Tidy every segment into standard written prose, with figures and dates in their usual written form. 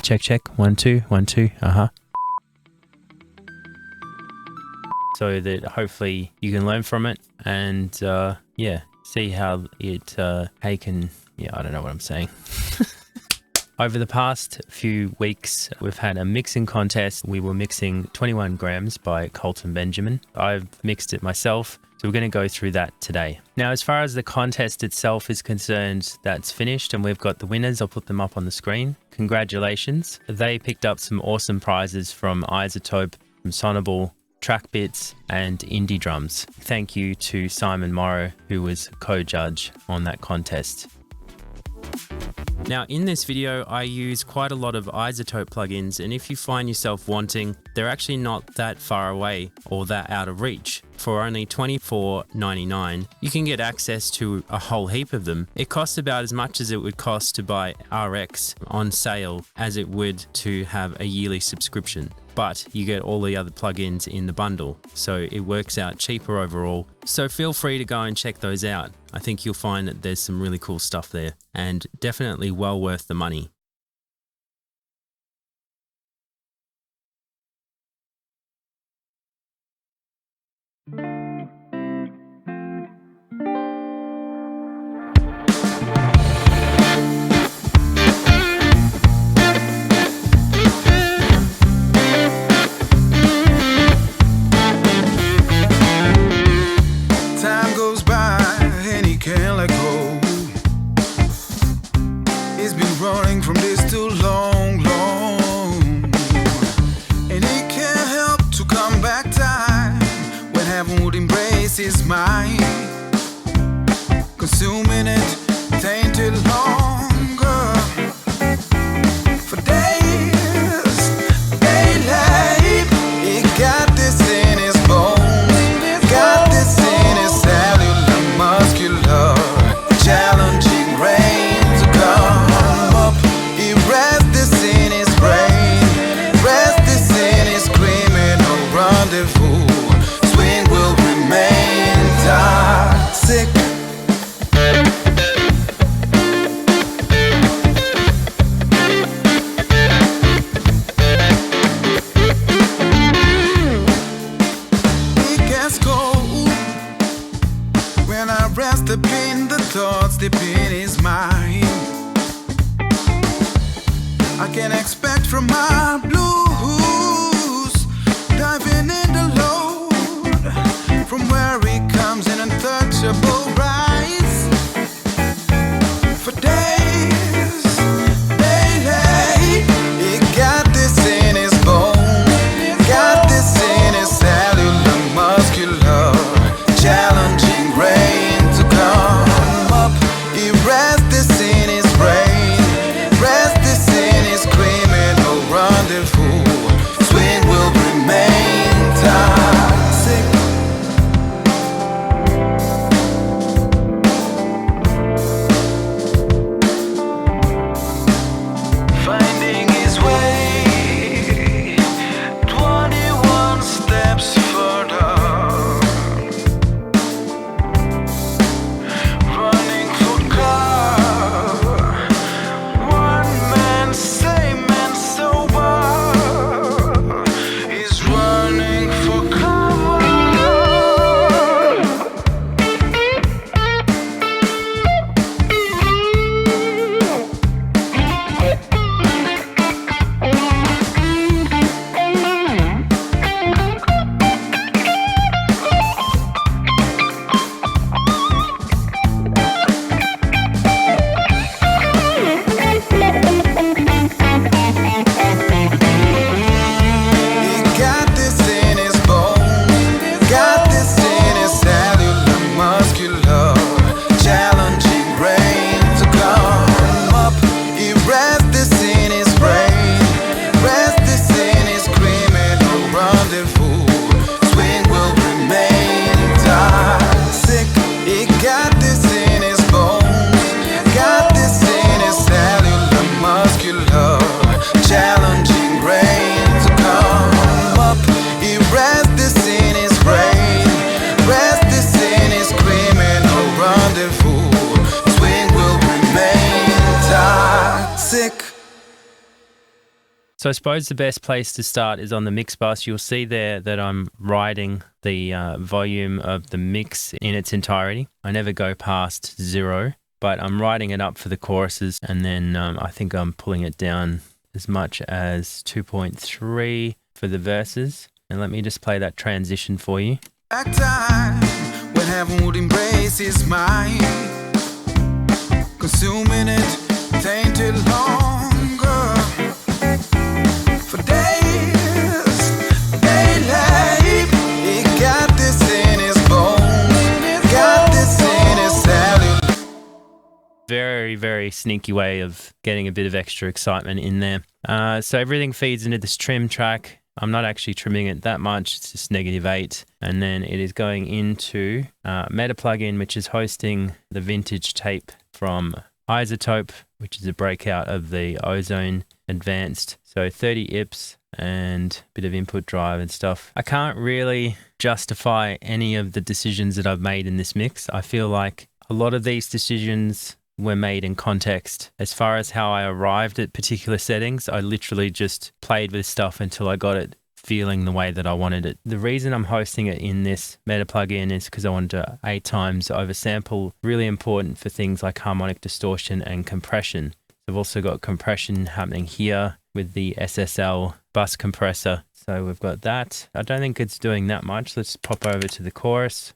Check, check. 1, 2, 1, 2. So that hopefully you can learn from it and see how it how you can. Yeah, I don't know what I'm saying. Over the past few weeks, we've had a mixing contest. We were mixing 21 grams by Colton Benjamin. I've mixed it myself, so we're going to go through that today. Now, as far as the contest itself is concerned, that's finished and we've got the winners. I'll put them up on the screen. Congratulations. They picked up some awesome prizes from iZotope, from Sonable, Trackbits and Indie Drums. Thank you to Simon Morrow, who was co-judge on that contest. Now in this video, I use quite a lot of iZotope plugins, and if you find yourself wanting, they're actually not that far away or that out of reach. For only $24.99, you can get access to a whole heap of them. It costs about as much as it would cost to buy RX on sale as it would to have a yearly subscription. But you get all the other plugins in the bundle, so it works out cheaper overall. So feel free to go and check those out. I think you'll find that there's some really cool stuff there and definitely well worth the money. Is mine, consuming it, tainted longer for days, daylight. He got this in his bones, got this in his cellular, muscular, challenging rain to come up. He rests this in his brain, rests this in his criminal rendezvous. Swing will remain toxic. It gets cold when I rest up in the thoughts deep in his mind. I can expect from my blues diving in the load from where he comes in untouchable rise for days, daylight. He got this in his bones, got this in his cellular, muscular, challenging rain to come up. He rests this in his brain, rests this in his criminal rendezvous. Swing will remain toxic. So I suppose the best place to start is on the mix bus. You'll see there that I'm writing the volume of the mix in its entirety. I never go past 0, but I'm writing it up for the choruses, and then I think I'm pulling it down as much as 2.3 for the verses. And let me just play that transition for you. Back time when heaven would embrace his mind, consuming it tainted longer for days. Daylight, he got this in his bones, got this in his cellular. Very, very sneaky way of getting a bit of extra excitement in there. So everything feeds into this trim track. I'm not actually trimming it that much, it's just -8. And then it is going into Meta plugin, which is hosting the vintage tape from iZotope, which is a breakout of the Ozone Advanced. So 30 IPS and a bit of input drive and stuff. I can't really justify any of the decisions that I've made in this mix. I feel like a lot of these decisions were made in context. As far as how I arrived at particular settings, I literally just played with stuff until I got it feeling the way that I wanted it. The reason I'm hosting it in this Meta plugin is because I wanted to 8 times oversample, really important for things like harmonic distortion and compression. I've also got compression happening here with the SSL bus compressor. So we've got that. I don't think it's doing that much. Let's pop over to the chorus.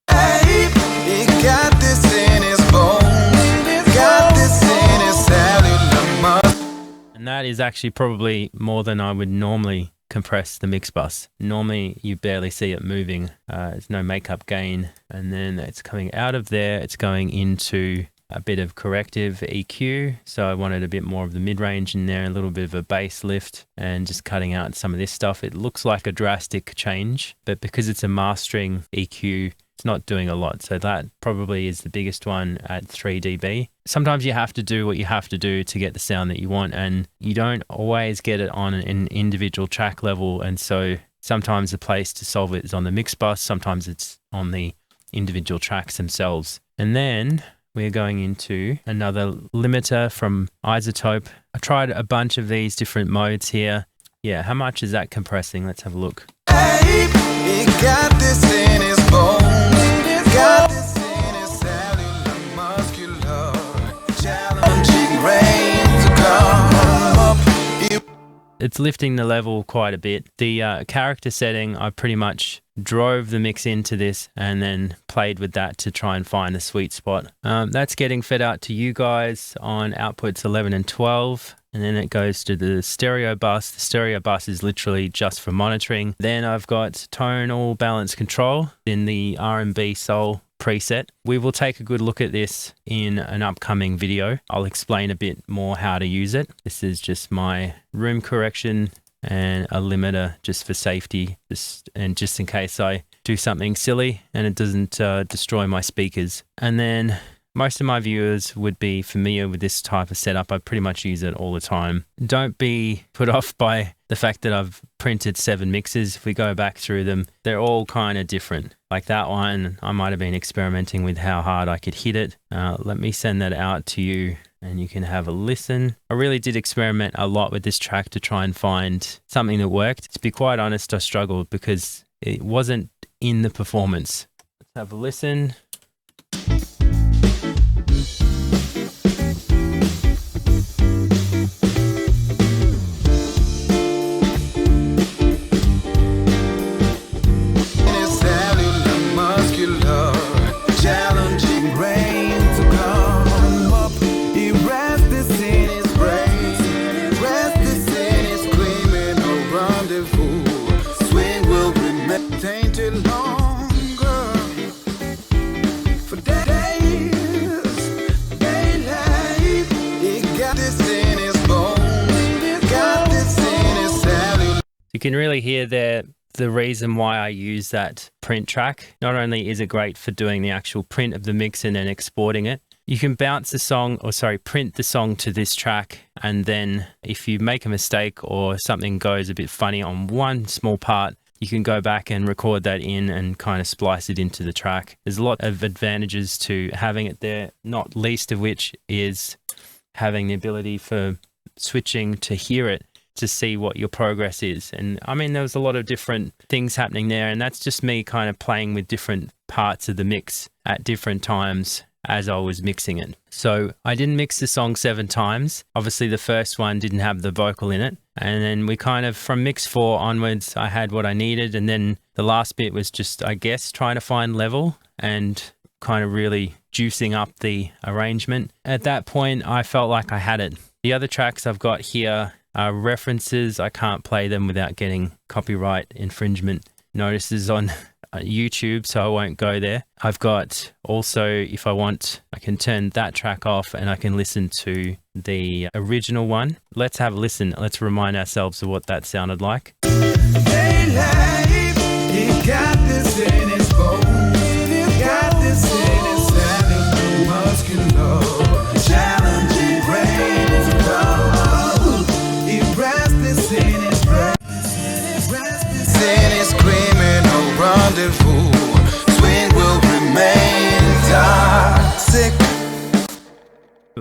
He got this in his bones, got this in his cellular muscle. And that is actually probably more than I would normally compress the mix bus. Normally you barely see it moving. There's no makeup gain. And then it's coming out of there. It's going into a bit of corrective EQ. So I wanted a bit more of the mid-range in there, a little bit of a bass lift, and just cutting out some of this stuff. It looks like a drastic change, but because it's a mastering EQ, it's not doing a lot. So that probably is the biggest one at 3 dB. Sometimes you have to do what you have to do to get the sound that you want, and you don't always get it on an individual track level. And so sometimes the place to solve it is on the mix bus. Sometimes it's on the individual tracks themselves. And then we're going into another limiter from iZotope. I tried a bunch of these different modes here. Yeah, how much is that compressing? Let's have a look. He got this in his bones, got this in his cellular muscular, challenging rain to come up. It's lifting the level quite a bit. The character setting, I pretty much drove the mix into this and then played with that to try and find the sweet spot. That's getting fed out to you guys on outputs 11 and 12. And then it goes to the stereo bus. The stereo bus is literally just for monitoring. Then I've got tonal balance control in the R&B soul preset. We will take a good look at this in an upcoming video. I'll explain a bit more how to use it. This is just my room correction and a limiter just for safety, just in case I do something silly and it doesn't destroy my speakers. And then most of my viewers would be familiar with this type of setup. I pretty much use it all the time. Don't be put off by the fact that I've printed 7 mixes. If we go back through them, they're all kind of different. Like that one, I might have been experimenting with how hard I could hit it. Let me send that out to you and you can have a listen. I really did experiment a lot with this track to try and find something that worked. To be quite honest, I struggled because it wasn't in the performance. Let's have a listen. You can really hear there the reason why I use that print track. Not only is it great for doing the actual print of the mix and then exporting it, you can print the song to this track, and then if you make a mistake or something goes a bit funny on one small part, you can go back and record that in and kind of splice it into the track. There's a lot of advantages to having it there, not least of which is having the ability for switching to hear it to see what your progress is. And I mean, there was a lot of different things happening there, and that's just me kind of playing with different parts of the mix at different times as I was mixing it. So I didn't mix the song 7 times. Obviously the first one didn't have the vocal in it. And then we kind of, from mix 4 onwards, I had what I needed. And then the last bit was just, I guess, trying to find level and kind of really juicing up the arrangement. At that point, I felt like I had it. The other tracks I've got here are references. I can't play them without getting copyright infringement notices on YouTube, so I won't go there. I've got also, if I want, I can turn that track off and I can listen to the original one. Let's have a listen. Let's remind ourselves of what that sounded like. Hey, life, it got this in its bones. It got this in its saddle, muscular, challenging grains of love. It wraps this in its brain. In its criminal rendezvous, swing will remain toxic.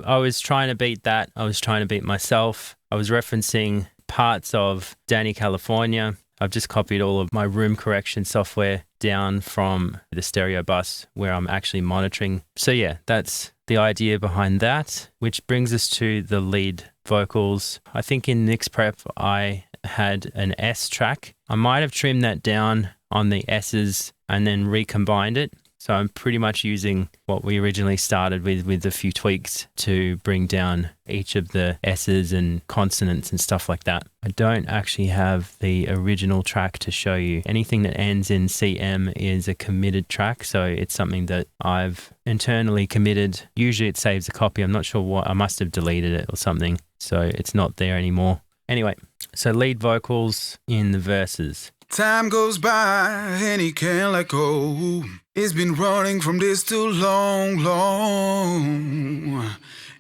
I was trying to beat that. I was trying to beat myself. I was referencing parts of Danny California. I've just copied all of my room correction software down from the stereo bus where I'm actually monitoring. So yeah, that's the idea behind that, which brings us to the lead vocals. I think in mix prep, I had an S track. I might have trimmed that down on the S's and then recombined it. So I'm pretty much using what we originally started with a few tweaks to bring down each of the S's and consonants and stuff like that. I don't actually have the original track to show you. Anything that ends in CM is a committed track, so it's something that I've internally committed. Usually it saves a copy. I'm not sure what, I must have deleted it or something, so it's not there anymore. Anyway, so lead vocals in the verses. Time goes by and he can't let go. He's been running from this too long.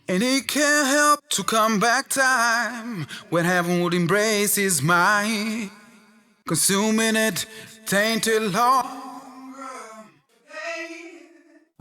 And he can't help to come back time when heaven would embrace his mind. Consuming it, tainted long.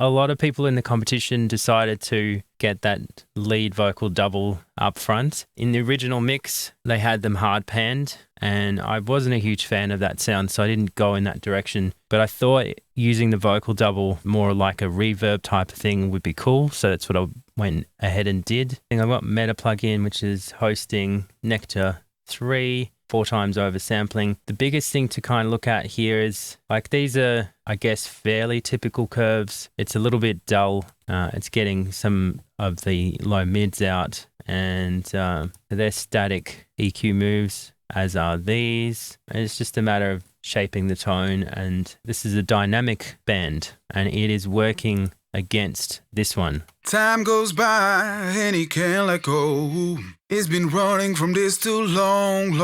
A lot of people in the competition decided to get that lead vocal double up front. In the original mix, they had them hard panned, and I wasn't a huge fan of that sound, so I didn't go in that direction. But I thought using the vocal double more like a reverb type of thing would be cool, so that's what I went ahead and did. I've got Meta plugin, which is hosting Nectar 3. 4 times over sampling. The biggest thing to kind of look at here is like these are, I guess, fairly typical curves. It's a little bit dull. It's getting some of the low mids out, and they're static EQ moves, as are these. And it's just a matter of shaping the tone, and this is a dynamic band and it is working against this one. Time goes by and he can't let go. He's been running from this too long.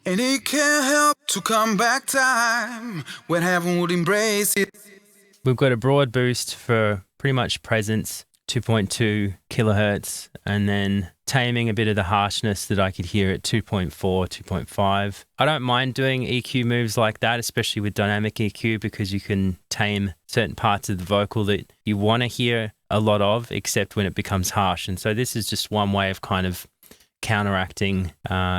And he can't help to come back time when heaven would embrace it. We've got a broad boost for pretty much presence, 2.2 kilohertz, and then taming a bit of the harshness that I could hear at 2.4, 2.5. I don't mind doing EQ moves like that, especially with dynamic EQ, because you can tame certain parts of the vocal that you want to hear a lot of, except when it becomes harsh. And so this is just one way of kind of counteracting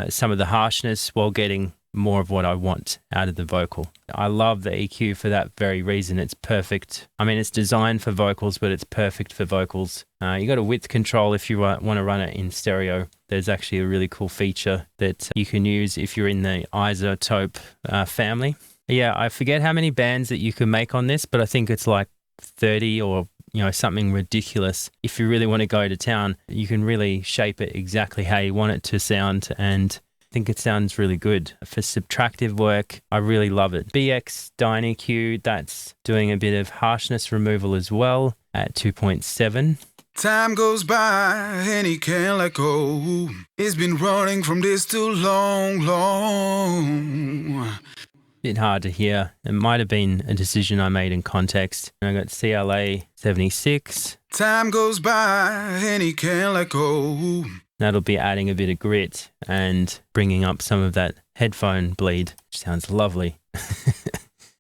some of the harshness while getting more of what I want out of the vocal. I love the EQ for that very reason. It's perfect. I mean, it's designed for vocals, but it's perfect for vocals. You got a width control if you want to run it in stereo. There's actually a really cool feature that you can use if you're in the iZotope family. Yeah, I forget how many bands that you can make on this, but I think it's like 30 or something ridiculous. If you really want to go to town, you can really shape it exactly how you want it to sound, and I think it sounds really good. For subtractive work, I really love it. BX DynEQ, that's doing a bit of harshness removal as well at 2.7. Time goes by and he can't let go. He's been running from this too long. Bit hard to hear. It might have been a decision I made in context. I got CLA 76. Time goes by and he can't let go. That'll be adding a bit of grit and bringing up some of that headphone bleed, which sounds lovely.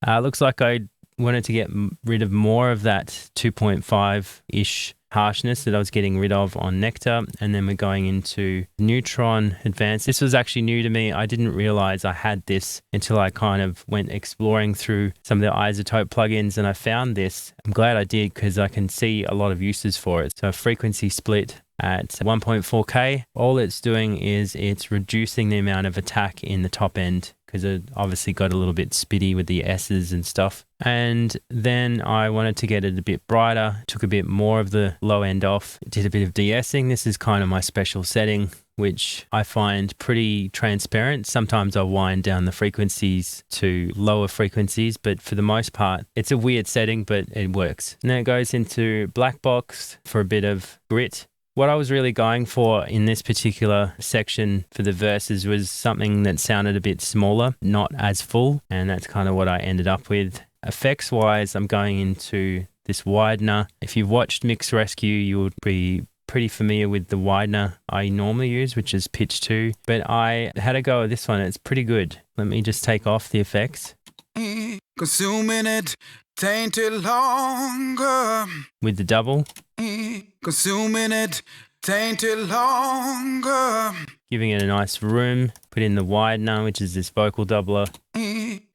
Looks like I wanted to get rid of more of that 2.5-ish harshness that I was getting rid of on Nectar. And then we're going into Neutron Advanced. This was actually new to me. I didn't realize I had this until I kind of went exploring through some of the iZotope plugins, and I found this. I'm glad I did because I can see a lot of uses for it. So frequency split at 1.4K. All it's doing is it's reducing the amount of attack in the top end, because it obviously got a little bit spitty with the S's and stuff. And then I wanted to get it a bit brighter, took a bit more of the low end off, did a bit of de-essing. This is kind of my special setting, which I find pretty transparent. Sometimes I'll wind down the frequencies to lower frequencies, but for the most part, it's a weird setting, but it works. And then it goes into black box for a bit of grit. What I was really going for in this particular section for the verses was something that sounded a bit smaller, not as full, and that's kind of what I ended up with. Effects wise, I'm going into this widener. If you've watched Mix Rescue, you would be pretty familiar with the widener I normally use, which is pitch 2, but I had a go at this one. It's pretty good. Let me just take off the effects. Consuming it, tainted longer. With the double. Consuming it, tainted longer. Giving it a nice room. Put in the widener, which is this vocal doubler.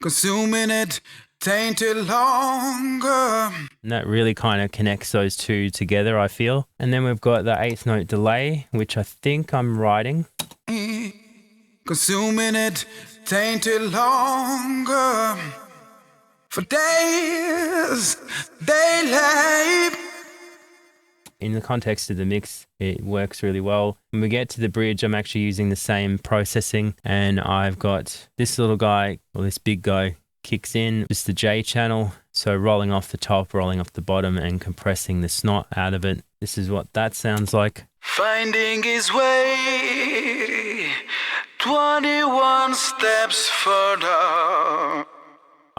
Consuming it, tainted longer. And that really kind of connects those two together, I feel. And then we've got the eighth note delay, which I think I'm writing. Consuming it, tainted longer. For days, daylight. In the context of the mix, it works really well. When we get to the bridge, I'm actually using the same processing, and I've got this little guy, or this big guy, kicks in. It's the J channel, so rolling off the top, rolling off the bottom, and compressing the snot out of it. This is what that sounds like. Finding his way 21 steps further.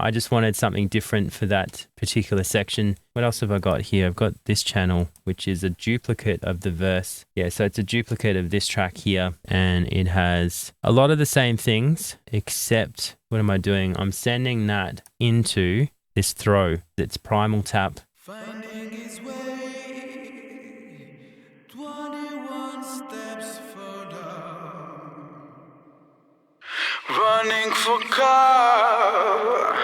I just wanted something different for that particular section. What else have I got here? I've got this channel, which is a duplicate of the verse. Yeah, so it's a duplicate of this track here, and it has a lot of the same things, except what am I doing? I'm sending that into this throw. It's primal tap. Finding his way 21 steps further. Running for cover.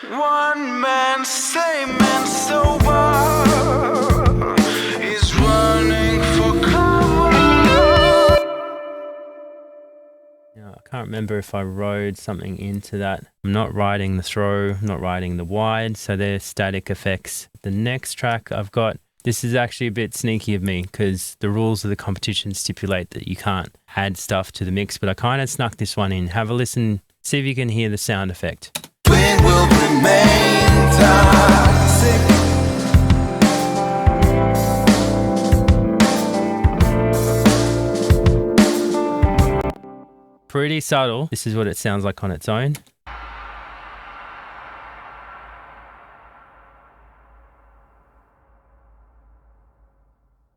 One man, same man, sober. He's running for cover. Now, I can't remember if I rode something into that. I'm not riding the throw, I'm not riding the wide, so they're static effects. The next track I've got, this is actually a bit sneaky of me because the rules of the competition stipulate that you can't add stuff to the mix, but I kind of snuck this one in. Have a listen, see if you can hear the sound effect. Twin will remain toxic. Pretty subtle. This is what it sounds like on its own.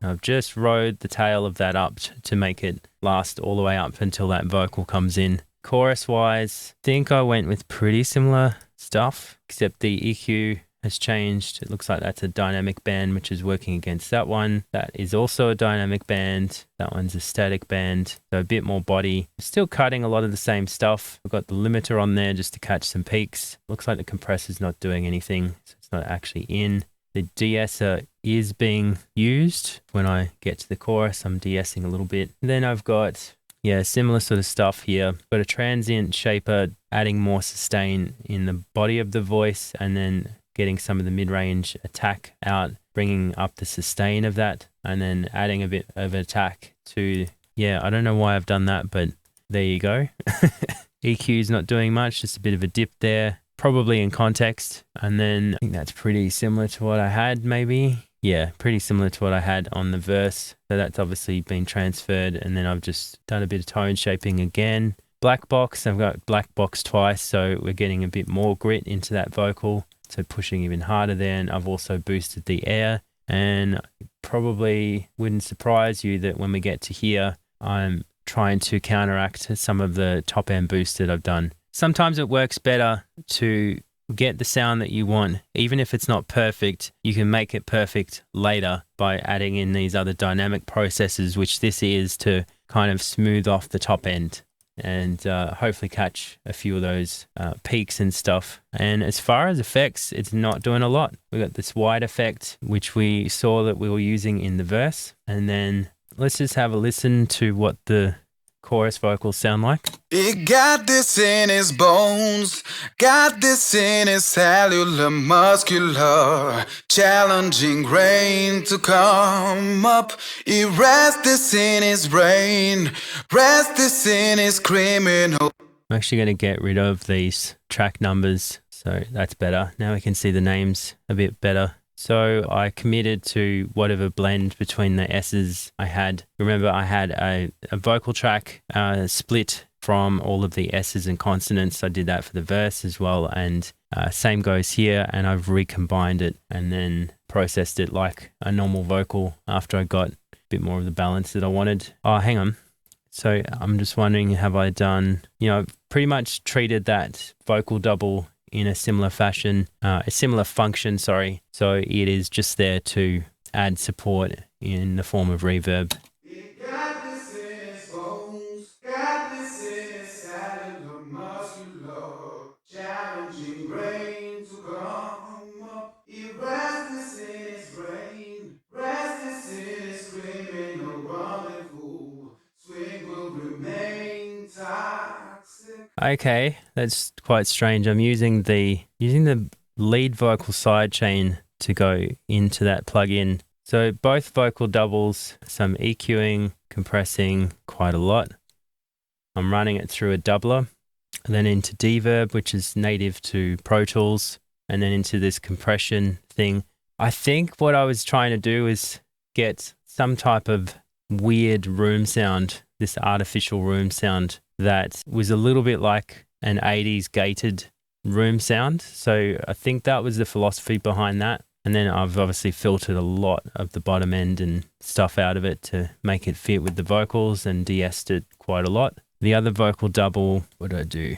I've just rode the tail of that up to make it last all the way up until that vocal comes in. Chorus wise, I think I went with pretty similar stuff, except the EQ has changed. It looks like that's a dynamic band, which is working against that one. That is also a dynamic band. That one's a static band, so a bit more body. Still cutting a lot of the same stuff. I've got the limiter on there just to catch some peaks. Looks like the compressor's not doing anything, so it's not actually in. The de-esser is being used. When I get to the chorus, I'm de-essing a little bit. And then I've got, yeah, similar sort of stuff here. Got a transient shaper, adding more sustain in the body of the voice, and then getting some of the mid-range attack out, bringing up the sustain of that, and then adding a bit of attack to, yeah, I don't know why I've done that, but there you go. EQ's not doing much, just a bit of a dip there. Probably in context, and then I think that's pretty similar to what I had, maybe. Yeah, pretty similar to what I had on the verse. So that's obviously been transferred, and then I've just done a bit of tone shaping again. Black box, I've got black box twice, so we're getting a bit more grit into that vocal, so pushing even harder there. And I've also boosted the air, and probably wouldn't surprise you that when we get to here, I'm trying to counteract some of the top end boost that I've done. Sometimes it works better to get the sound that you want. Even if it's not perfect, you can make it perfect later by adding in these other dynamic processes, which this is, to kind of smooth off the top end and hopefully catch a few of those peaks and stuff. And as far as effects, it's not doing a lot. We got this wide effect, which we saw that we were using in the verse. And then let's just have a listen to what the chorus vocals sound like. He got this in his bones, got this in his cellular muscular, challenging rain to come up. He rests this in his brain, rests this in his criminal. I'm actually going to get rid of these track numbers, so that's better. Now we can see the names a bit better. So I committed to whatever blend between the S's I had. Remember, I had a vocal track split from all of the S's and consonants. I did that for the verse as well, and same goes here, and I've recombined it and then processed it like a normal vocal after I got a bit more of the balance that I wanted. Oh, hang on. So I'm just wondering, have I done, I've pretty much treated that vocal double in a similar fashion, a similar function, sorry. So it is just there to add support in the form of reverb. Got this in his bones, got this in his cellular muscular, challenging brain to come up. He rests this in his brain, rests this in his criminal rendezvous. Swing will remain toxic. Okay, that's quite strange. I'm using the lead vocal sidechain to go into that plugin. So both vocal doubles, some EQing, compressing quite a lot. I'm running it through a doubler, and then into Deverb, which is native to Pro Tools, and then into this compression thing. I think what I was trying to do is get some type of weird room sound, this artificial room sound that was a little bit like an 80s gated room sound. So I think that was the philosophy behind that. And then I've obviously filtered a lot of the bottom end and stuff out of it to make it fit with the vocals and de-essed it quite a lot. The other vocal double, what did I do?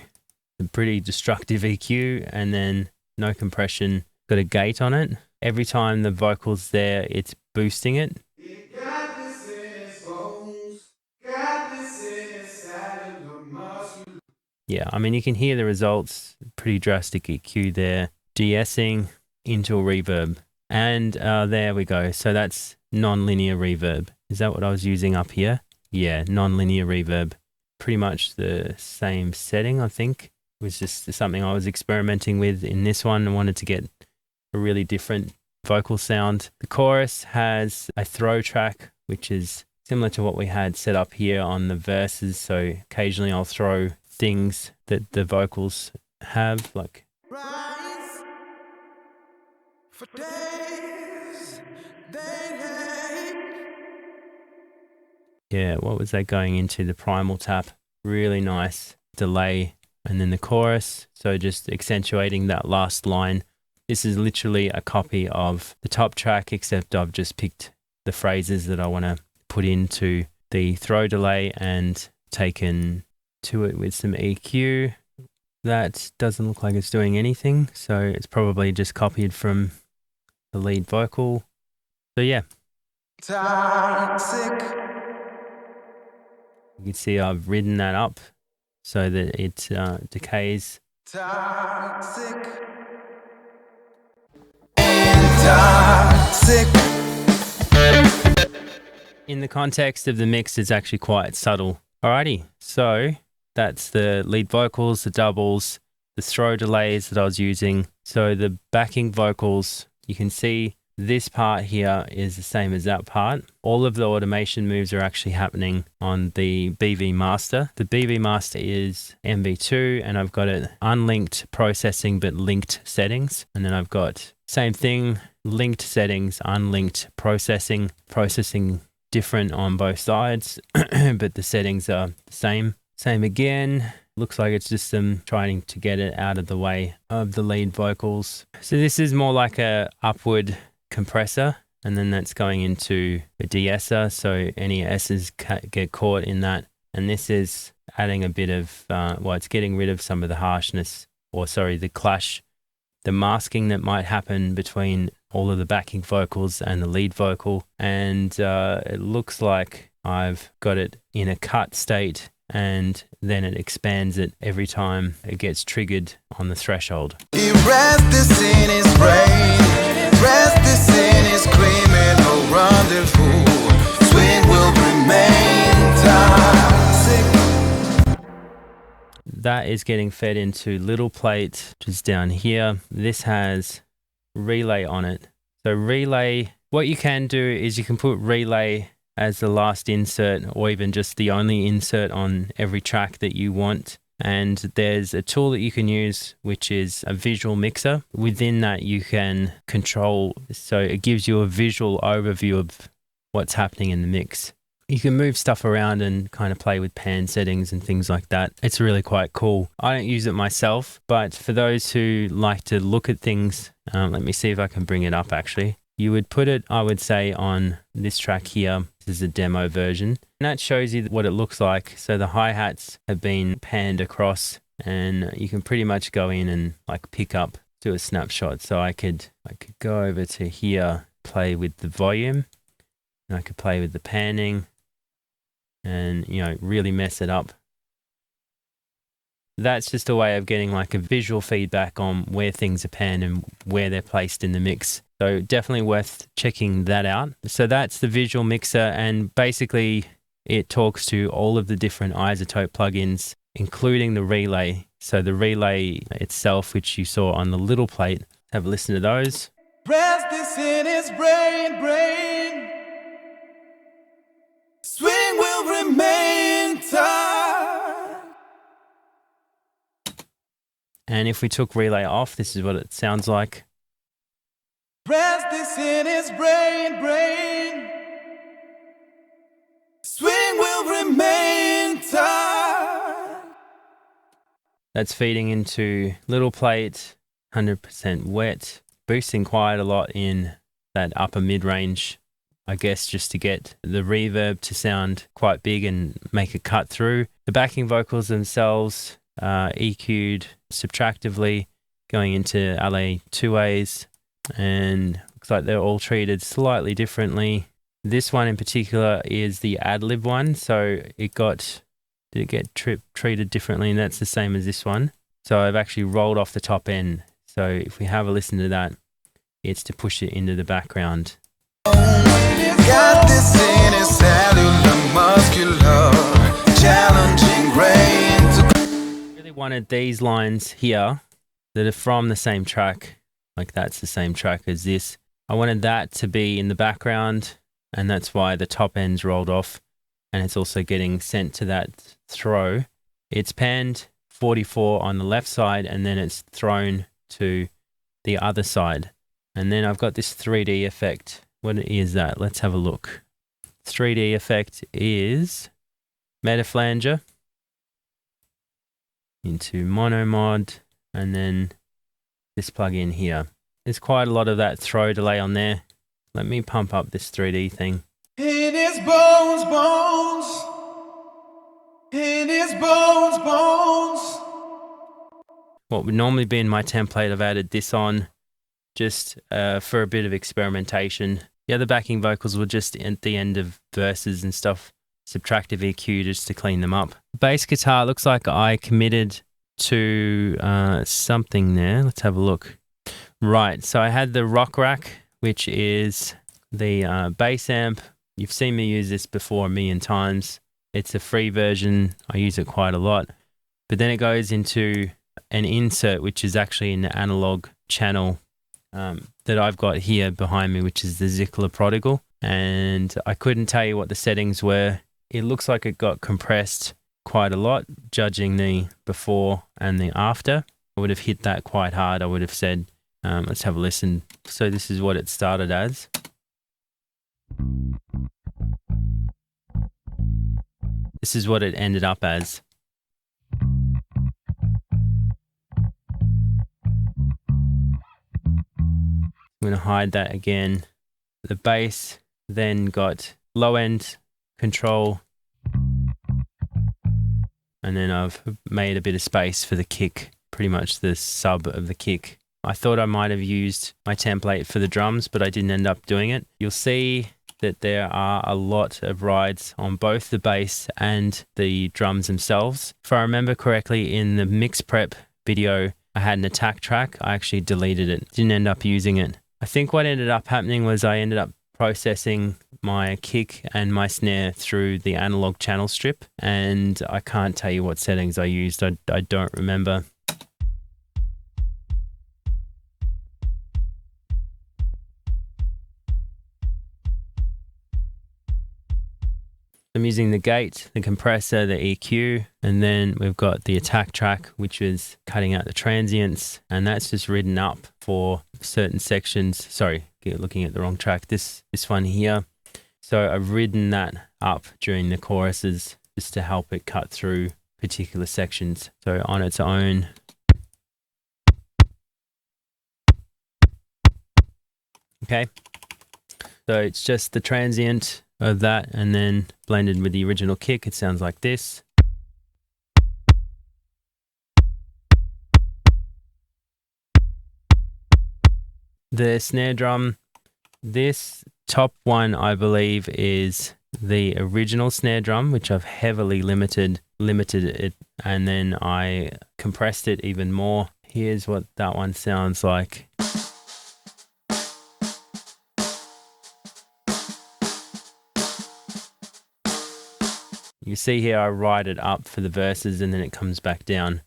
A pretty destructive EQ and then no compression, got a gate on it. Every time the vocal's there, it's boosting it. Got this in his bones, got this in his cellular muscular. Yeah, I mean, you can hear the results, pretty drastic EQ there, de-essing into a reverb. And there we go. So that's non-linear reverb. Is that what I was using up here? Yeah, non-linear reverb. Pretty much the same setting, I think. It was just something I was experimenting with in this one. I wanted to get a really different vocal sound. The chorus has a throw track, which is similar to what we had set up here on the verses. So occasionally I'll throw things that the vocals have, like Rise for days, yeah, what was that going into? The primal tap, really nice delay, and then the chorus, so just accentuating that last line. This is literally a copy of the top track, except I've just picked the phrases that I want to put into the throw delay and taken to it with some EQ. That doesn't look like it's doing anything, so it's probably just copied from the lead vocal. So yeah, toxic. you can see I've ridden that up so that it decays. Toxic. And toxic. In the context of the mix, it's actually quite subtle. Alrighty, so that's the lead vocals, the doubles, the throw delays that I was using. So the backing vocals, you can see this part here is the same as that part. All of the automation moves are actually happening on the BV Master. The BV Master is MV2, and I've got it unlinked processing but linked settings. And then I've got same thing, linked settings, unlinked processing. Processing different on both sides, but the settings are the same. Same again. Looks like it's just them trying to get it out of the way of the lead vocals. So this is more like a upward compressor, and then that's going into a de-esser, so any S's get caught in that. And this is adding a bit of, it's getting rid of some of the harshness, or sorry, the clash the masking that might happen between all of the backing vocals and the lead vocal. And it looks like I've got it in a cut state, and then it expands it every time it gets triggered on the threshold. He rests in his brain, rests in his criminal rendezvous. Swing will remain toxic. That is getting fed into little plate, which is down here. This has relay on it. So relay, what you can do is you can put relay as the last insert, or even just the only insert on every track that you want. And there's a tool that you can use, which is a visual mixer. Within that, you can control, so it gives you a visual overview of what's happening in the mix. You can move stuff around and kind of play with pan settings and things like that. It's really quite cool. I don't use it myself, but for those who like to look at things, let me see if I can bring it up actually. You would put it, I would say, on this track here. This is a demo version. And that shows you what it looks like. So the hi-hats have been panned across, and you can pretty much go in and like pick up, do a snapshot. So I could go over to here, play with the volume, and I could play with the panning and, you know, really mess it up. That's just a way of getting like a visual feedback on where things are panned and where they're placed in the mix. So definitely worth checking that out. So that's the visual mixer, and basically it talks to all of the different iZotope plugins, including the relay. So the relay itself, which you saw on the little plate, have a listen to those. Rest in his brain. Swing will remain tight. And if we took relay off, this is what it sounds like. Rest in his brain. Swing will remain tight. That's feeding into little plate, 100% wet, boosting quite a lot in that upper mid-range, I guess, just to get the reverb to sound quite big and make a cut through. The backing vocals themselves EQ'd subtractively, going into LA 2As, and looks like they're all treated slightly differently. This one in particular is the ad-lib one, so did it get treated differently, and that's the same as this one. So I've actually rolled off the top end. So if we have a listen to that, it's to push it into the background. Got this in his cellular muscular, challenging rain. Really wanted these lines here that are from the same track, like that's the same track as this. I wanted that to be in the background, and that's why the top end's rolled off, and it's also getting sent to that throw. It's panned 44 on the left side, and then it's thrown to the other side. And then I've got this 3D effect. What is that? Let's have a look. 3D effect is Metaflanger into mono mod, and then this plugin here. There's quite a lot of that throw delay on there. Let me pump up this 3D thing. In his bones. In his bones. What would normally be in my template, I've added this on just for a bit of experimentation. The other backing vocals were just at the end of verses and stuff, subtractive EQ just to clean them up. Bass guitar, looks like I committed to something there. Let's have a look. Right, so I had the Rock Rack, which is the bass amp. You've seen me use this before a million times. It's a free version. I use it quite a lot. But then it goes into an insert, which is actually an analog channel that I've got here behind me, which is the Zickler Prodigal. And I couldn't tell you what the settings were. It looks like it got compressed quite a lot, judging the before and the after. I would have hit that quite hard. I would have said, let's have a listen. So this is what it started as. This is what it ended up as. I'm going to hide that again. The bass then got low end control, and then I've made a bit of space for the kick, pretty much the sub of the kick I thought I might have used my template for the drums, but I didn't end up doing it. You'll see that there are a lot of rides on both the bass and the drums themselves. If I remember correctly, in the mix prep video, I had an attack track. I actually deleted it, didn't end up using it. I think what ended up happening was I ended up processing my kick and my snare through the analog channel strip, and I can't tell you what settings I used. I don't remember. I'm using the gate, the compressor, the EQ, and then we've got the attack track, which is cutting out the transients, and that's just written up for certain sections. Sorry, looking at the wrong track. This one here. So I've written that up during the choruses just to help it cut through particular sections. So on its own. Okay. So it's just the transient of that, and then blended with the original kick, it sounds like this. The snare drum, this top one I believe is the original snare drum, which I've heavily limited it, and then I compressed it even more. Here's what that one sounds like. You see here I ride it up for the verses and then it comes back down.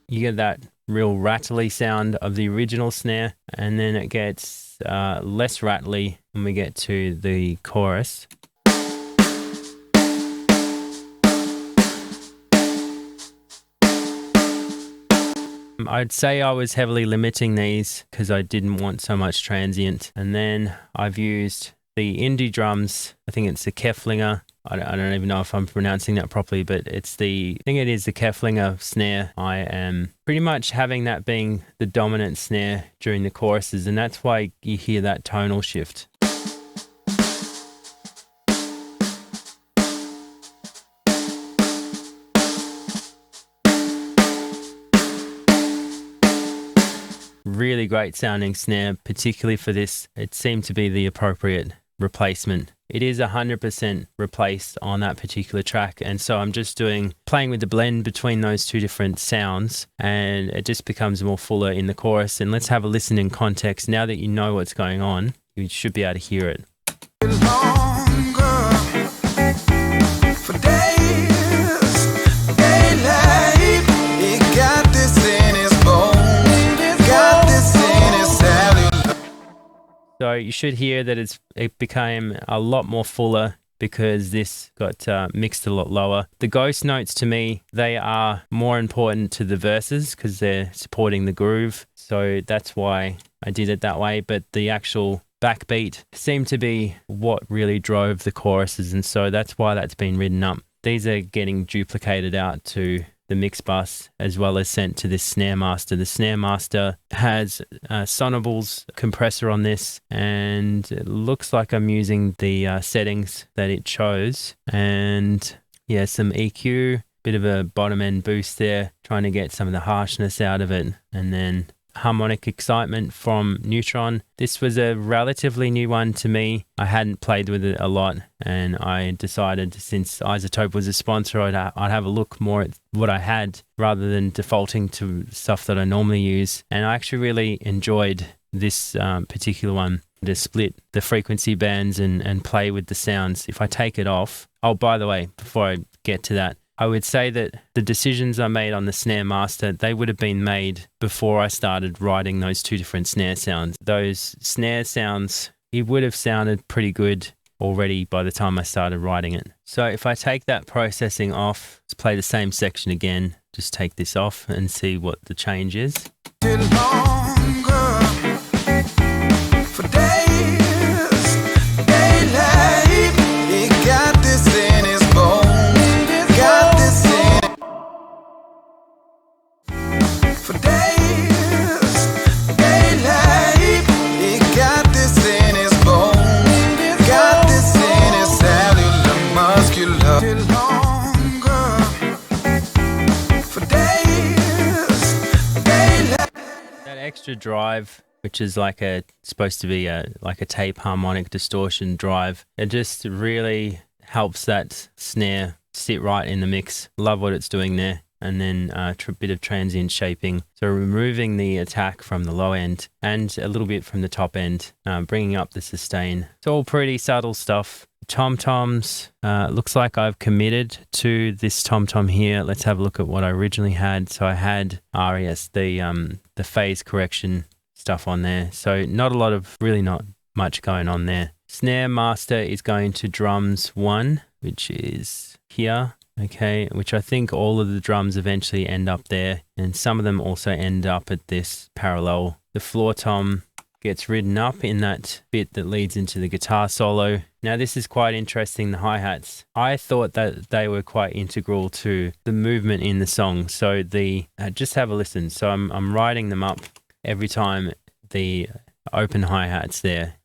You get that real rattly sound of the original snare, and then it gets less rattly when we get to the chorus. I'd say I was heavily limiting these because I didn't want so much transient. And then I've used the indie drums. I think it's the Keflinger. I don't even know if I'm pronouncing that properly, but I think it is the Keflinger snare. I am pretty much having that being the dominant snare during the choruses, and that's why you hear that tonal shift. Really great sounding snare, particularly for this. It seemed to be the appropriate replacement. It is 100% replaced on that particular track, and so I'm just playing with the blend between those two different sounds, and it just becomes more fuller in the chorus. And let's have a listen in context. Now that you know what's going on, you should be able to hear it. So you should hear that it became a lot more fuller because this got mixed a lot lower. The ghost notes, to me, they are more important to the verses because they're supporting the groove. So that's why I did it that way. But the actual backbeat seemed to be what really drove the choruses, and so that's why that's been written up. These are getting duplicated out to the mix bus as well as sent to this Snare Master. The Snare Master has Sonible's compressor on this, and it looks like I'm using the settings that it chose, and yeah, some EQ, bit of a bottom end boost there, trying to get some of the harshness out of it, and then harmonic excitement from Neutron. This was a relatively new one to me. I hadn't played with it a lot, and I decided, since iZotope was a sponsor, I'd have a look more at what I had rather than defaulting to stuff that I normally use. And I actually really enjoyed this particular one, to split the frequency bands and play with the sounds. If I take it off, oh, by the way, before I get to that, I would say that the decisions I made on the Snare Master, they would have been made before I started writing those two different snare sounds. Those snare sounds, it would have sounded pretty good already by the time I started writing it. So if I take that processing off, let's play the same section again, just take this off and see what the change is. For days, daylight, it got this in its bones. That extra drive, which is like supposed to be like a tape harmonic distortion drive, it just really helps that snare sit right in the mix. Love what it's doing there. And then a bit of transient shaping. So removing the attack from the low end and a little bit from the top end, bringing up the sustain. It's all pretty subtle stuff. Tom-toms, looks like I've committed to this tom-tom here. Let's have a look at what I originally had. So I had the phase correction stuff on there. So really not much going on there. Snare master is going to drums 1, which is here. Okay, which I think all of the drums eventually end up there, and some of them also end up at this parallel. The floor tom gets ridden up in that bit that leads into the guitar solo. Now this is quite interesting, the hi-hats. I thought that they were quite integral to the movement in the song. So just have a listen. So I'm riding them up every time the open hi-hats there.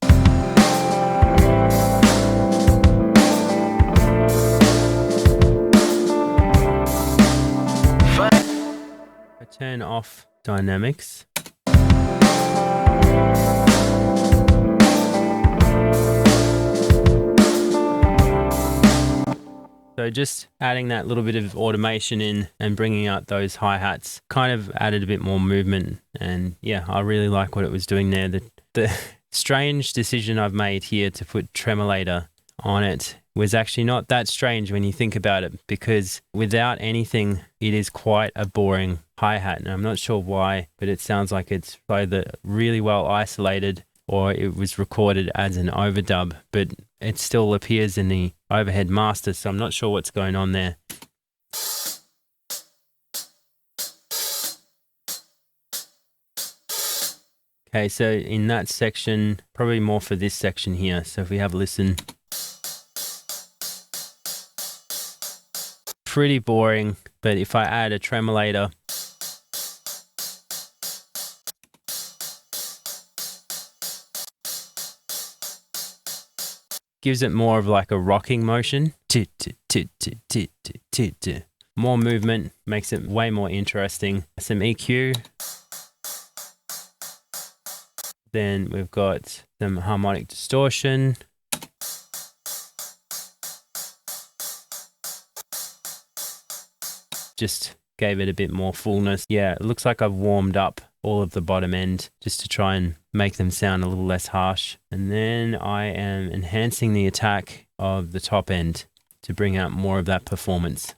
Turn off dynamics. So just adding that little bit of automation in and bringing out those hi-hats kind of added a bit more movement. And yeah, I really like what it was doing there. The strange decision I've made here to put tremolator on it was actually not that strange when you think about it, because without anything, it is quite a boring hi-hat. And I'm not sure why, but it sounds like it's either really well isolated or it was recorded as an overdub, but it still appears in the overhead master. So I'm not sure what's going on there. Okay, so in that section, probably more for this section here. So if we have a listen. Pretty boring, but if I add a tremolator, gives it more of like a rocking motion. More movement, makes it way more interesting. Some EQ. Then we've got some harmonic distortion. Just gave it a bit more fullness. Yeah, it looks like I've warmed up all of the bottom end just to try and make them sound a little less harsh. And then I am enhancing the attack of the top end to bring out more of that performance.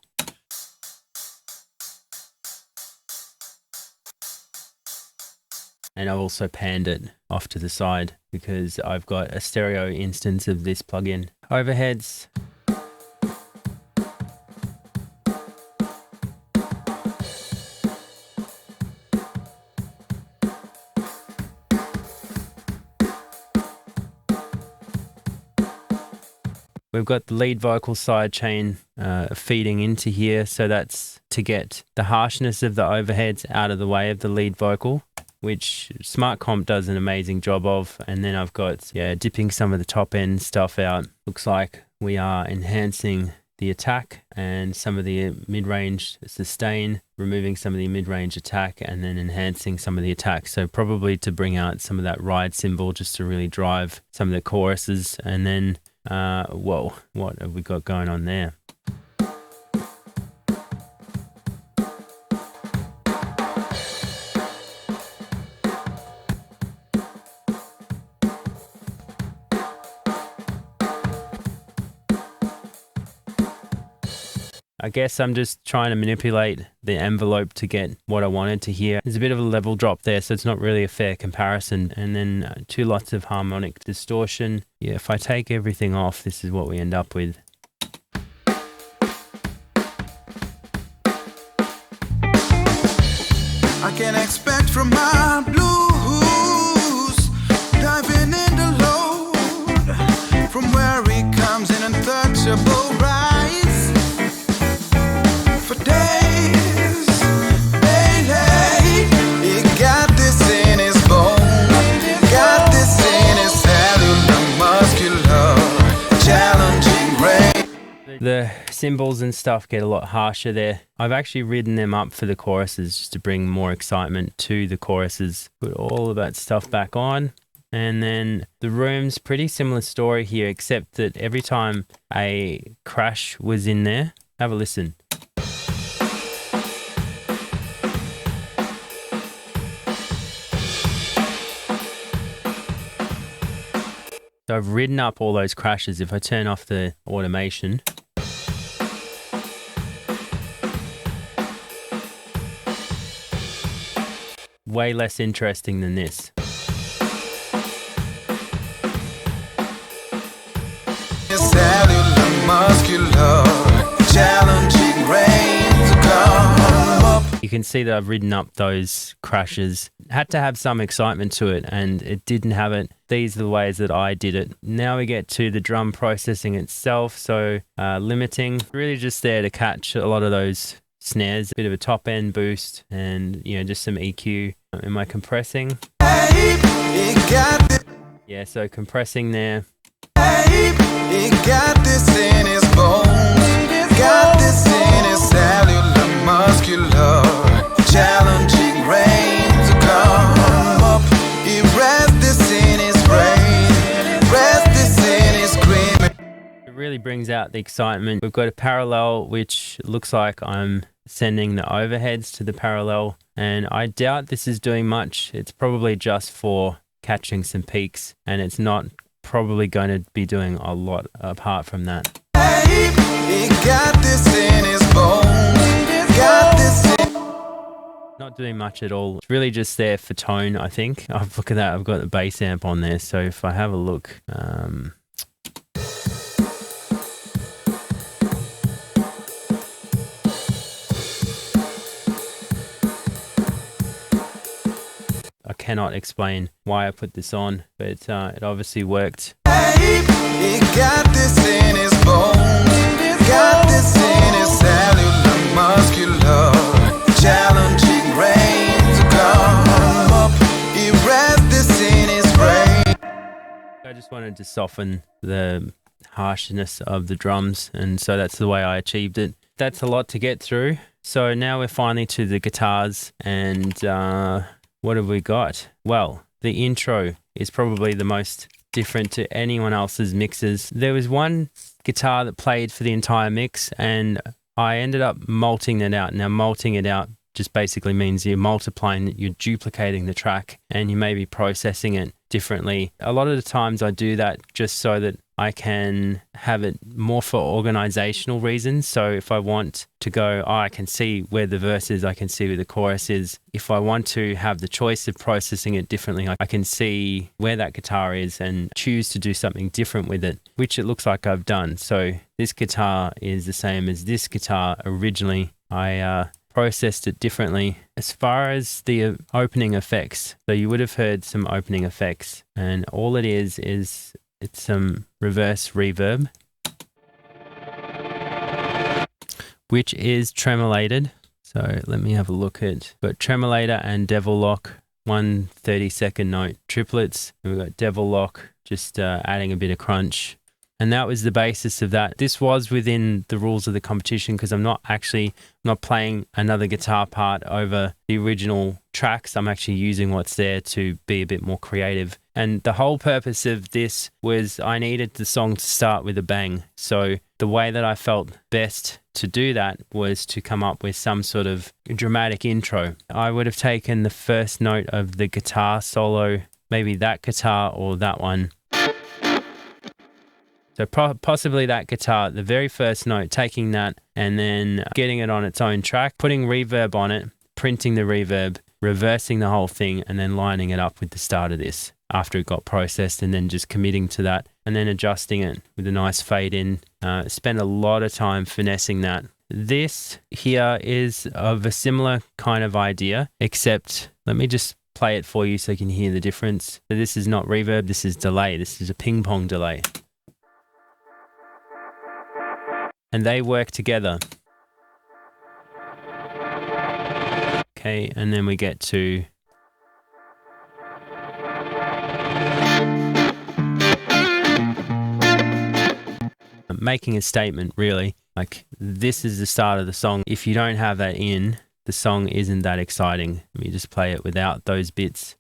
And I've also panned it off to the side because I've got a stereo instance of this plugin. Overheads. We've got the lead vocal sidechain feeding into here, so that's to get the harshness of the overheads out of the way of the lead vocal, which Smart Comp does an amazing job of. And then I've got, dipping some of the top end stuff out. Looks like we are enhancing the attack and some of the mid-range sustain, removing some of the mid-range attack, and then enhancing some of the attack. So probably to bring out some of that ride cymbal just to really drive some of the choruses. And then whoa, what have we got going on there? I guess I'm just trying to manipulate the envelope to get what I wanted to hear. There's a bit of a level drop there, so it's not really a fair comparison. And then 2 lots of harmonic distortion. Yeah, if I take everything off, this is what we end up with. I can expect from my blues, diving in the load, from where he comes in untouchable rise. For days, daily, he got this in his bones, got this in his cellular, muscular, challenging brain. The cymbals and stuff get a lot harsher there. I've actually ridden them up for the choruses just to bring more excitement to the choruses. Put all of that stuff back on. And then the room's pretty similar story here, except that every time a crash was in there, have a listen. So I've ridden up all those crashes. If I turn off the automation, way less interesting than this. Cellular, muscular, challenging rain to come up. You can see that I've ridden up those crashes. Had to have some excitement to it, and it didn't have it. These are the ways that I did it. Now we get to the drum processing itself. So limiting, really just there to catch a lot of those snares, a bit of a top end boost, and just some EQ. Am I compressing? Yeah, so compressing there. He got this in his bones. Got this in his cellular, muscular, challenging rain to come up. He rests this in his brain, rests this in his screaming. It really brings out the excitement. We've got a parallel, which looks like I'm sending the overheads to the parallel, and I doubt this is doing much. It's probably just for catching some peaks, and it's not probably going to be doing a lot apart from that. He got this in his bones. Got this in. Not doing much at all. It's really just there for tone, I think. Oh, look at that. I've got the bass amp on there. So if I have a look, I cannot explain why I put this on, but it obviously worked. He got this in his bones. Got this in his cellular, muscular, challenging rain to come up. He rests this in his brain. I just wanted to soften the harshness of the drums, and so that's the way I achieved it. That's a lot to get through. So now we're finally to the guitars, and what have we got? Well, the intro is probably the most different to anyone else's mixes. There was one guitar that played for the entire mix, and I ended up multing it out. Now, multing it out just basically means you're multiplying, you're duplicating the track, and you may be processing it differently. A lot of the times I do that just so that I can have it more for organizational reasons. So if I want to go, I can see where the verse is, I can see where the chorus is. If I want to have the choice of processing it differently, I can see where that guitar is and choose to do something different with it, which it looks like I've done. So this guitar is the same as this guitar originally. I processed it differently. As far as the opening effects, so you would have heard some opening effects, and all it is it's some reverse reverb, which is tremolated. So let me have a look at, got tremolator and devil lock, 1 30-second note triplets, and we've got devil lock, just adding a bit of crunch. And that was the basis of that. This was within the rules of the competition because I'm not playing another guitar part over the original tracks. I'm actually using what's there to be a bit more creative. And the whole purpose of this was I needed the song to start with a bang. So the way that I felt best to do that was to come up with some sort of dramatic intro. I would have taken the first note of the guitar solo, maybe that guitar or that one. So possibly that guitar, the very first note, taking that and then getting it on its own track, putting reverb on it, printing the reverb, reversing the whole thing, and then lining it up with the start of this after it got processed, and then just committing to that and then adjusting it with a nice fade in. Spent a lot of time finessing that. This here is of a similar kind of idea, except let me just play it for you so you can hear the difference. So this is not reverb, this is delay. This is a ping pong delay. And they work together. Okay, and then we get to making a statement, really. Like, this is the start of the song. If you don't have that in, the song isn't that exciting. Let me just play it without those bits.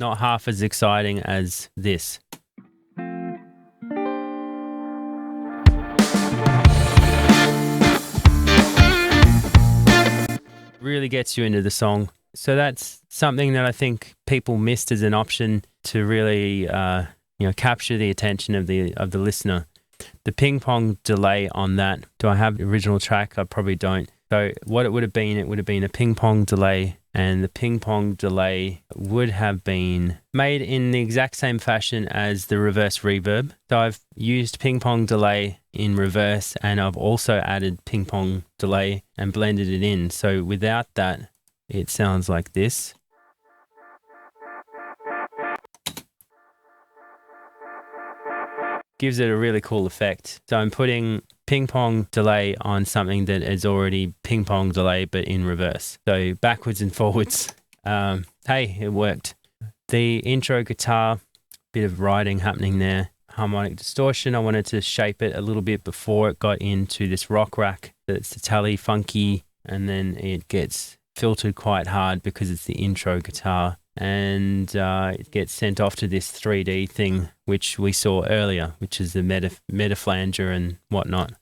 Not half as exciting as this. Really gets you into the song. So that's something that I think people missed as an option to really, capture the attention of the listener. The ping pong delay on that. Do I have the original track? I probably don't. So what it would have been a ping pong delay, and the ping pong delay would have been made in the exact same fashion as the reverse reverb. So I've used ping pong delay in reverse, and I've also added ping pong delay and blended it in. So without that, it sounds like this. Gives it a really cool effect. So I'm putting ping pong delay on something that is already ping pong delay, but in reverse. So backwards and forwards. Hey, it worked. The intro guitar, bit of writing happening there. Harmonic distortion, I wanted to shape it a little bit before it got into this rock rack. It's totally funky, and then it gets filtered quite hard because it's the intro guitar. And it gets sent off to this 3D thing, which we saw earlier, which is the meta flanger and whatnot.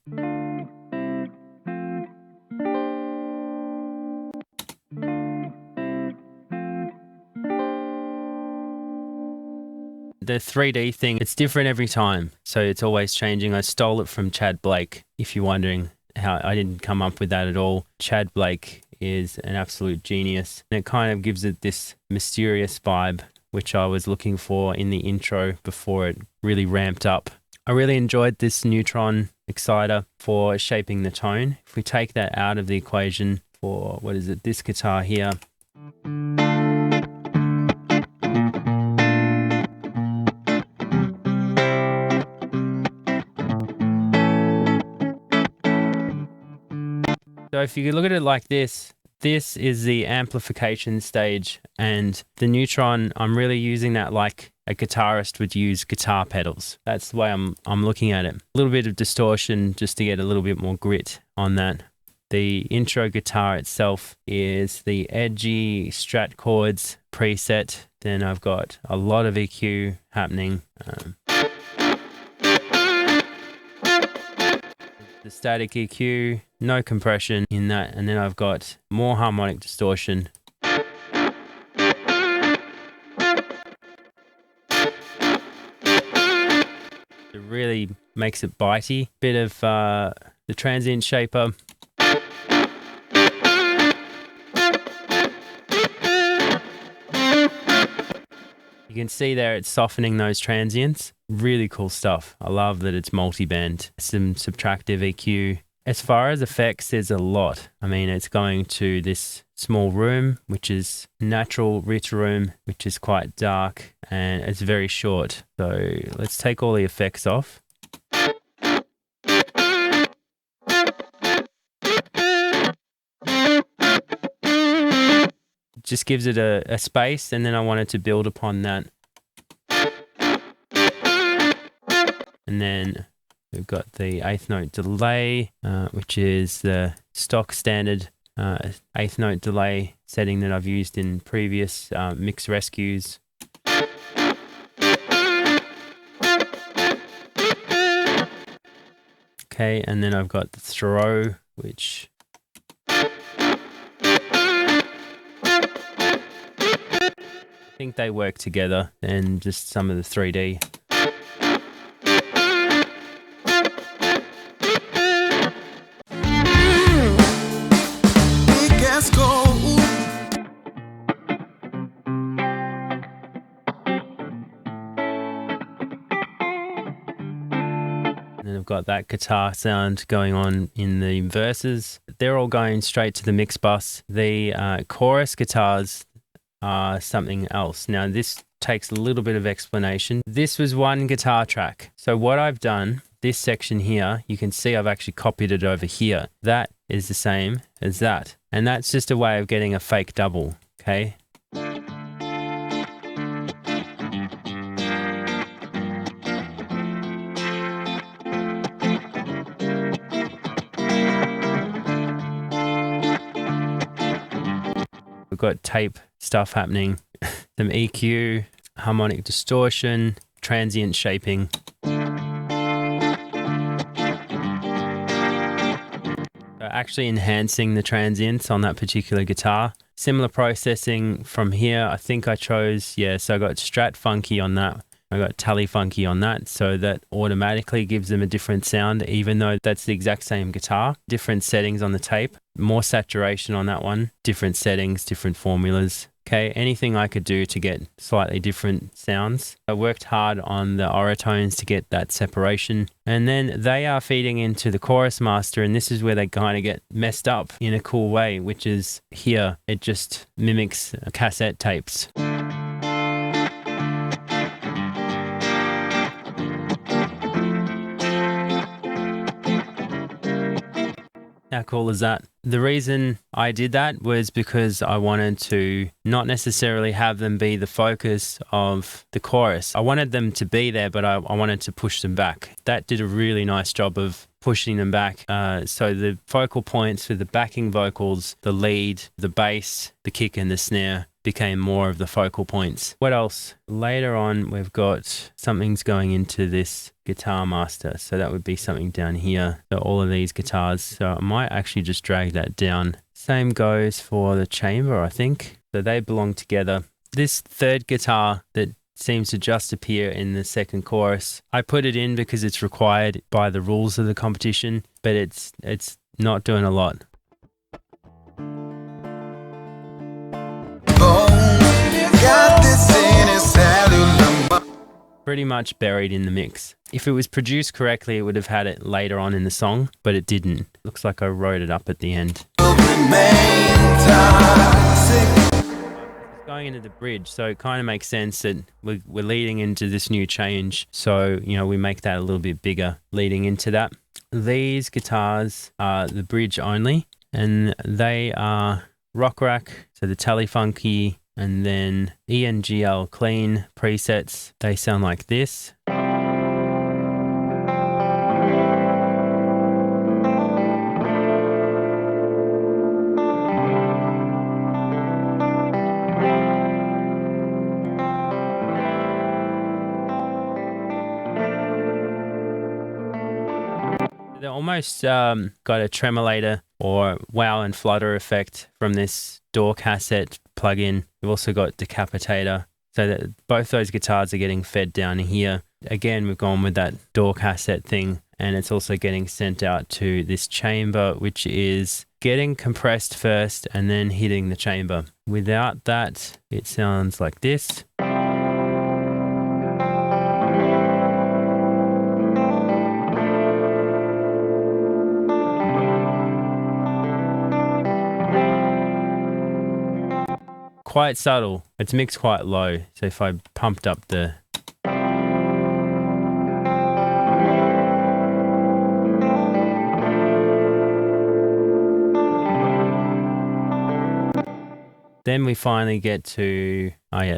The 3D thing, it's different every time, so it's always changing. I stole it from Chad Blake, if you're wondering how I didn't come up with that at all. Chad Blake is an absolute genius, and it kind of gives it this mysterious vibe, which I was looking for in the intro before it really ramped up. I really enjoyed this Neutron exciter for shaping the tone. If we take that out of the equation for, this guitar here. So if you look at it like this, this is the amplification stage, and the Neutron, I'm really using that like a guitarist would use guitar pedals. That's the way I'm looking at it. A little bit of distortion just to get a little bit more grit on that. The intro guitar itself is the edgy Strat chords preset. Then I've got a lot of EQ happening. The static EQ, no compression in that, and then I've got more harmonic distortion. It really makes it bitey. Bit of the transient shaper. You can see there it's softening those transients. Really cool stuff. I love that it's multi-band. Some subtractive EQ. As far as effects, there's a lot. I mean, it's going to this small room, which is natural rich room, which is quite dark, and it's very short. So let's take all the effects off. Just gives it a space, and then I wanted to build upon that. And then we've got the eighth note delay, which is the stock standard eighth note delay setting that I've used in previous mix rescues. Okay, and then I've got the throw, which I think they work together, and just some of the 3D. And then I've got that guitar sound going on in the verses. They're all going straight to the mix bus. The chorus guitars are something else. Now this takes a little bit of explanation. This was one guitar track. So what I've done, this section here, you can see I've actually copied it over here. That is the same as that. And that's just a way of getting a fake double, okay? We've got tape stuff happening, some EQ, harmonic distortion, transient shaping. Actually enhancing the transients on that particular guitar. Similar processing from here. I think I chose, so I got Strat Funky on that. I got Tele Funky on that. So that automatically gives them a different sound, even though that's the exact same guitar. Different settings on the tape. More saturation on that one. Different settings, different formulas. Okay, anything I could do to get slightly different sounds. I worked hard on the Auratones to get that separation. And then they are feeding into the chorus master, and this is where they kind of get messed up in a cool way, which is here. It just mimics cassette tapes. How cool is that? The reason I did that was because I wanted to not necessarily have them be the focus of the chorus. I wanted them to be there, but I wanted to push them back. That did a really nice job of pushing them back. So the focal points for the backing vocals, the lead, the bass, the kick and the snare became more of the focal points. What else? Later on, we've got something's going into this guitar master. So that would be something down here. So all of these guitars. So I might actually just drag that down. Same goes for the chamber, I think. So they belong together. This third guitar that seems to just appear in the second chorus, I put it in because it's required by the rules of the competition, but it's not doing a lot. Pretty much buried in the mix. If it was produced correctly, it would have had it later on in the song, but it didn't. Looks like I wrote it up at the end. Going into the bridge, so it kind of makes sense that we're leading into this new change. So, we make that a little bit bigger leading into that. These guitars are the bridge only, and they are Rock Rack, so the Tele Funky, and then ENGL clean presets. They sound like this. They almost got a tremolator or wow and flutter effect from this DAW cassette plugin. We've also got Decapitator, so that both those guitars are getting fed down here. Again, we've gone with that DAW cassette thing, and it's also getting sent out to this chamber, which is getting compressed first and then hitting the chamber. Without that, it sounds like this. Quite subtle. It's mixed quite low. So if I pumped up the... Then we finally get to...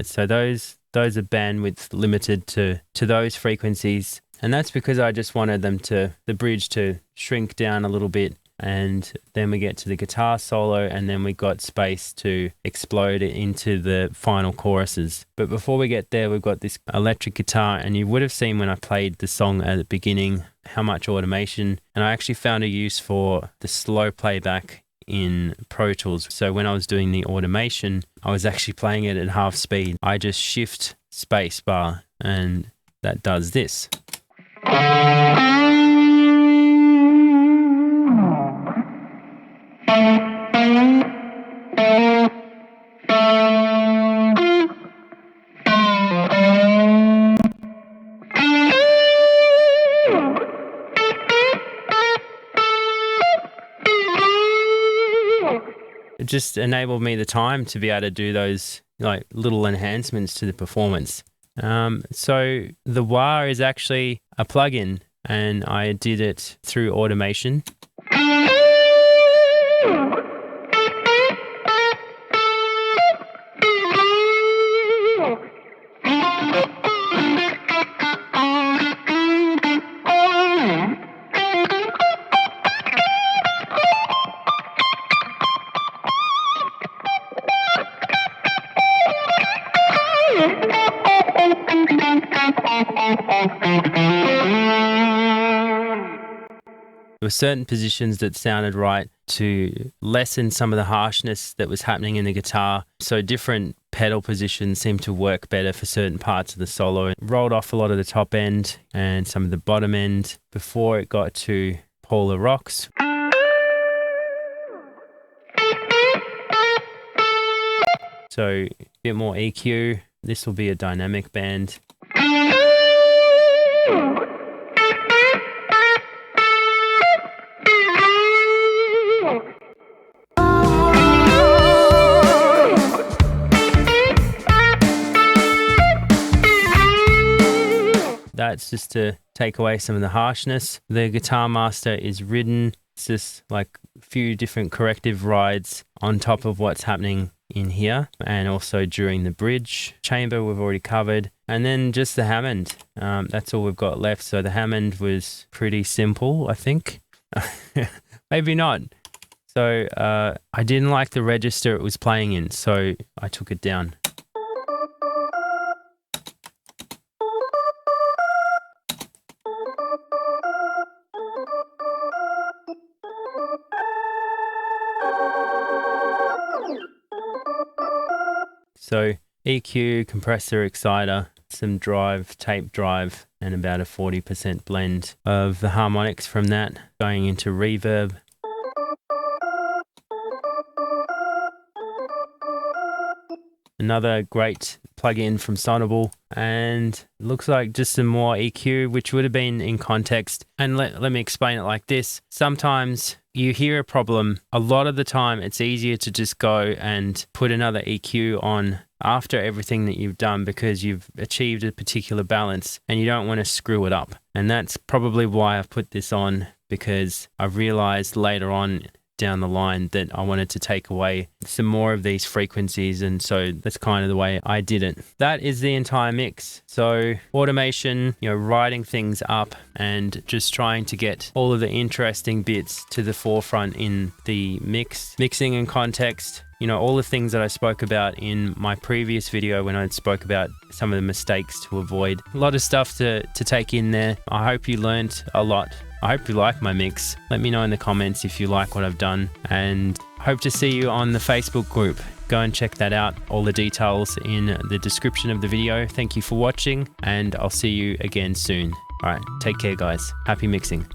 so those are bandwidth limited to those frequencies. And that's because I just wanted the bridge to shrink down a little bit. And then we get to the guitar solo, and then we got space to explode it into the final choruses. But before we get there, we've got this electric guitar, and you would have seen when I played the song at the beginning how much automation. And I actually found a use for the slow playback in Pro Tools. So when I was doing the automation, I was actually playing it at half speed. I just shift space bar, and that does this. It just enabled me the time to be able to do those little enhancements to the performance. So the wah is actually a plugin, and I did it through automation. There were certain positions that sounded right to lessen some of the harshness that was happening in the guitar. So different pedal positions seemed to work better for certain parts of the solo. It rolled off a lot of the top end and some of the bottom end before it got to Polar Rocks. So a bit more EQ. This will be a dynamic band. That's just to take away some of the harshness. The Guitar Master is ridden. It's just like a few different corrective rides on top of what's happening in here, and also during the bridge. Chamber we've already covered, and then just the Hammond. That's all we've got left. So the Hammond was pretty simple, I think. Maybe not. So I didn't like the register it was playing in, so I took it down. So EQ, compressor, exciter, some drive, tape drive, and about a 40% blend of the harmonics from that going into reverb. Another great plug-in from Sonable, and looks like just some more EQ, which would have been in context. And let me explain it like this. Sometimes you hear a problem. A lot of the time it's easier to just go and put another EQ on after everything that you've done, because you've achieved a particular balance and you don't want to screw it up. And that's probably why I've put this on, because I realized later on down the line that I wanted to take away some more of these frequencies, and so that's kind of the way I did it. That is the entire mix. So automation, writing things up and just trying to get all of the interesting bits to the forefront in the mixing and context. All the things that I spoke about in my previous video when I spoke about some of the mistakes to avoid. A lot of stuff to take in there. I hope you learned a lot. I hope you like my mix. Let me know in the comments if you like what I've done, and hope to see you on the Facebook group. Go and check that out. All the details in the description of the video. Thank you for watching, and I'll see you again soon. All right, take care guys. Happy mixing.